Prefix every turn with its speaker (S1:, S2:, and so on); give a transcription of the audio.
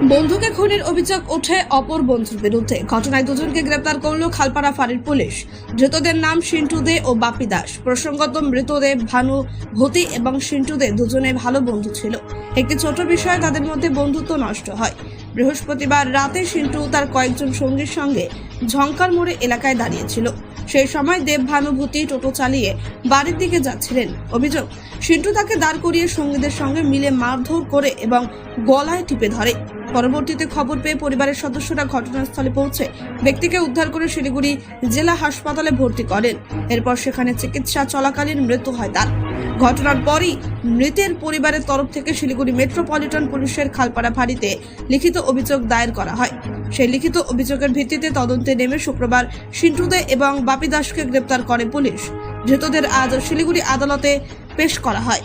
S1: বন্ধুকে খুনের অভিযোগ ওঠে অপর বন্ধুর বিরুদ্ধে। ঘটনায় দুজনকে গ্রেপ্তার করলো খালপাড়া ফাঁড়ির পুলিশ। ধৃতদের নাম সিন্টু দে ও বাপি দাস। প্রসঙ্গত, মৃতদেহ ভানু ভূতি এবং সিন্টু দে দুজনে ভালো বন্ধু ছিল। একটি ছোট বিষয়ে তাদের মধ্যে বন্ধুত্ব নষ্ট হয়। বৃহস্পতিবার রাতে সিন্টু তার কয়েকজন সঙ্গীর সঙ্গে ঝঙ্কার মোড়ে এলাকায় দাঁড়িয়েছিল। সেই সময় দেবভানুভূতি টোটো চালিয়ে বাড়ির দিকে যাচ্ছিলেন। অভিযোগ, সিন্টু তাকে দাঁড় করিয়ে সঙ্গীদের সঙ্গে মিলে মারধর করে এবং গলায় টিপে ধরে। পরবর্তীতে খবর পেয়ে পরিবারের সদস্যরা ঘটনাস্থলে পৌঁছে ব্যক্তিকে উদ্ধার করে শিলিগুড়ি জেলা হাসপাতালে ভর্তি করেন। এরপর সেখানে চিকিৎসা চলাকালীন মৃত্যু হয় তার। ঘটনার পরই মৃতের পরিবারের তরফ থেকে শিলিগুড়ি মেট্রোপলিটন পুলিশের খালপাড়া ফাঁড়িতে লিখিত অভিযোগ দায়ের করা হয়। সেই লিখিত অভিযোগের ভিত্তিতে তদন্তে নেমে শুক্রবার সিন্টু দে এবং বাপি দাসকে গ্রেপ্তার করে পুলিশ। ধৃতদের আজ শিলিগুড়ি আদালতে পেশ করা হয়।